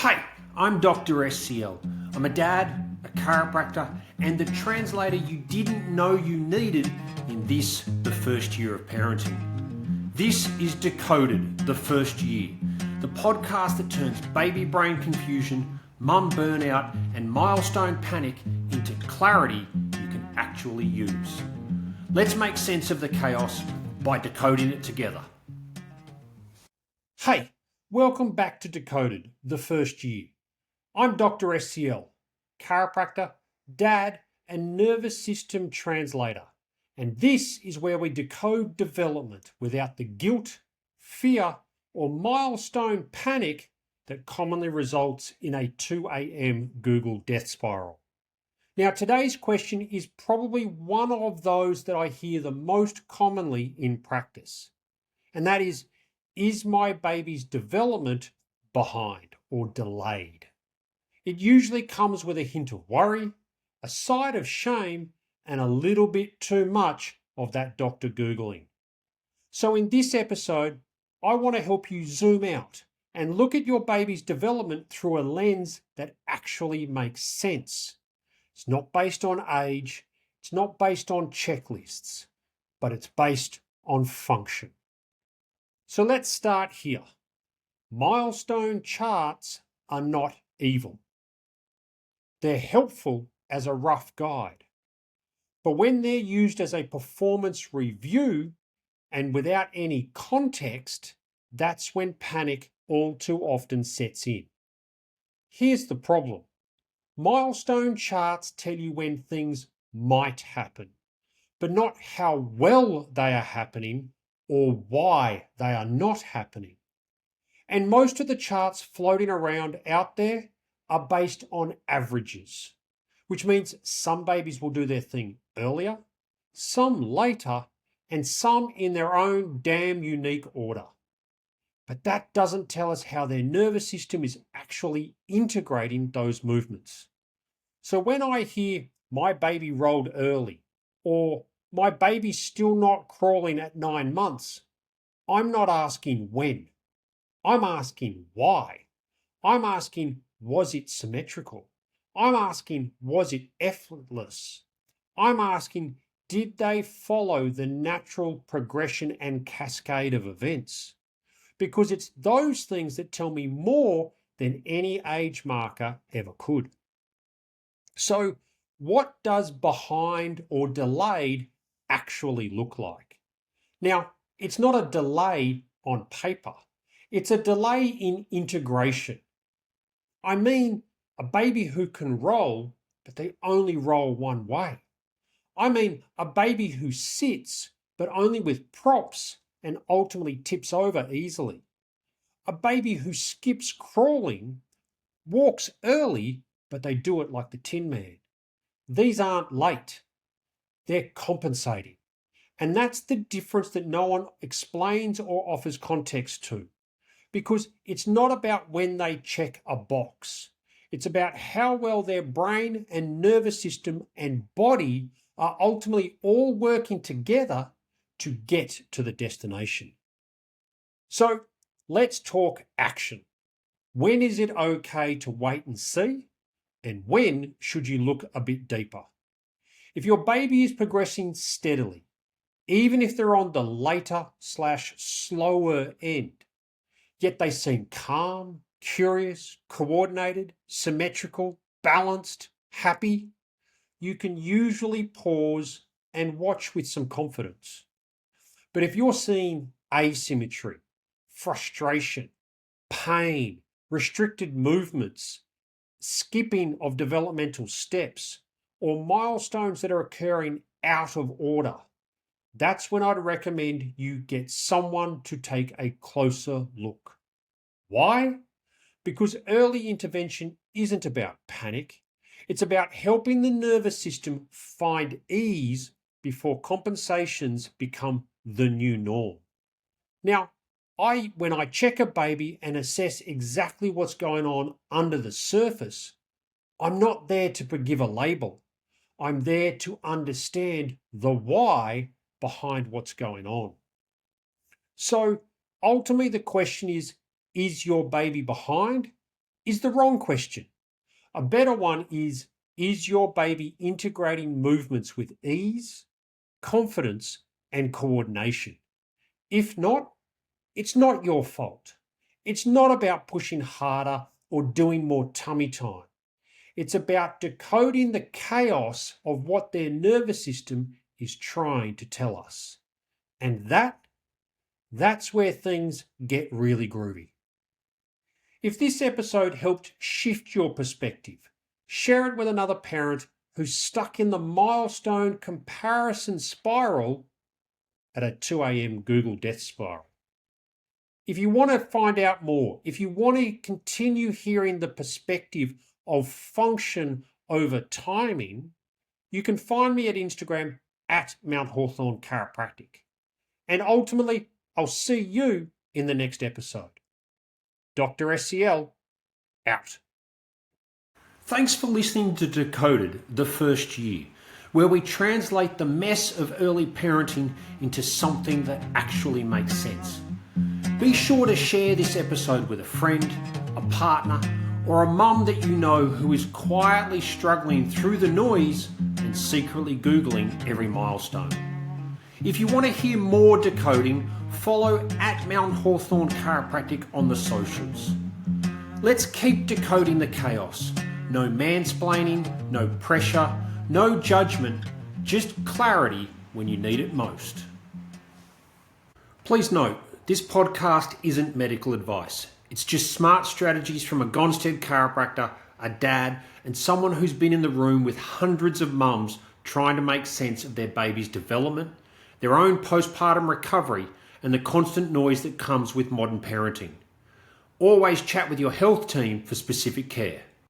Hey, I'm Dr. SCL. I'm a dad, a chiropractor, and the translator you didn't know you needed in this, the first year of parenting. This is Decoded, the first year, the podcast that turns baby brain confusion, mum burnout, and milestone panic into clarity you can actually use. Let's make sense of the chaos by decoding it together. Hey, welcome back to Decoded, the first year. I'm Dr. SCL, chiropractor, dad, and nervous system translator. And this is where we decode development without the guilt, fear, or milestone panic that commonly results in a 2 a.m. Google death spiral. Now, today's question is probably one of those that I hear the most commonly in practice. And that is my baby's development behind or delayed? It usually comes with a hint of worry, a side of shame, and a little bit too much of that Dr. Googling. So in this episode, I want to help you zoom out and look at your baby's development through a lens that actually makes sense. It's not based on age, it's not based on checklists, but it's based on function. So let's start here. Milestone charts are not evil. They're helpful as a rough guide. But when they're used as a performance review and without any context, that's when panic all too often sets in. Here's the problem. Milestone charts tell you when things might happen, but not how well they are happening or why they are not happening. And most of the charts floating around out there are based on averages, which means some babies will do their thing earlier, some later, and some in their own damn unique order. But that doesn't tell us how their nervous system is actually integrating those movements. So when I hear my baby rolled early or my baby's still not crawling at 9 months, I'm not asking when. I'm asking why. I'm asking, was it symmetrical? I'm asking, was it effortless? I'm asking, did they follow the natural progression and cascade of events? Because it's those things that tell me more than any age marker ever could. So, what does behind or delayed actually look like? Now, it's not a delay on paper. It's a delay in integration. I mean, a baby who can roll, but they only roll one way. I mean, a baby who sits, but only with props and ultimately tips over easily. A baby who skips crawling, walks early, but they do it like the Tin Man. These aren't late. They're compensating. And that's the difference that no one explains or offers context to. Because it's not about when they check a box. It's about how well their brain and nervous system and body are ultimately all working together to get to the destination. So let's talk action. When is it okay to wait and see? And when should you look a bit deeper? If your baby is progressing steadily, even if they're on the later/slower end, yet they seem calm, curious, coordinated, symmetrical, balanced, happy, you can usually pause and watch with some confidence. But if you're seeing asymmetry, frustration, pain, restricted movements, skipping of developmental steps, or milestones that are occurring out of order, that's when I'd recommend you get someone to take a closer look. Why? Because early intervention isn't about panic. It's about helping the nervous system find ease before compensations become the new norm. Now, when I check a baby and assess exactly what's going on under the surface, I'm not there to give a label. I'm there to understand the why behind what's going on. So ultimately the question is your baby behind is the wrong question. A better one is your baby integrating movements with ease, confidence, and coordination? If not, it's not your fault. It's not about pushing harder or doing more tummy time. It's about decoding the chaos of what their nervous system is trying to tell us. And that's where things get really groovy. If this episode helped shift your perspective, share it with another parent who's stuck in the milestone comparison spiral at a 2 a.m. Google death spiral. If you want to find out more, if you want to continue hearing the perspective of function over timing, you can find me at Instagram at Mount Hawthorn Chiropractic. And ultimately, I'll see you in the next episode. Dr. SCL, out. Thanks for listening to Decoded, the first year, where we translate the mess of early parenting into something that actually makes sense. Be sure to share this episode with a friend, a partner, or a mum that you know who is quietly struggling through the noise and secretly Googling every milestone. If you want to hear more decoding, follow at Mount Hawthorn Chiropractic on the socials. Let's keep decoding the chaos. No mansplaining, no pressure, no judgment, just clarity when you need it most. Please note, this podcast isn't medical advice. It's just smart strategies from a Gonstead chiropractor, a dad, and someone who's been in the room with hundreds of mums trying to make sense of their baby's development, their own postpartum recovery, and the constant noise that comes with modern parenting. Always chat with your health team for specific care.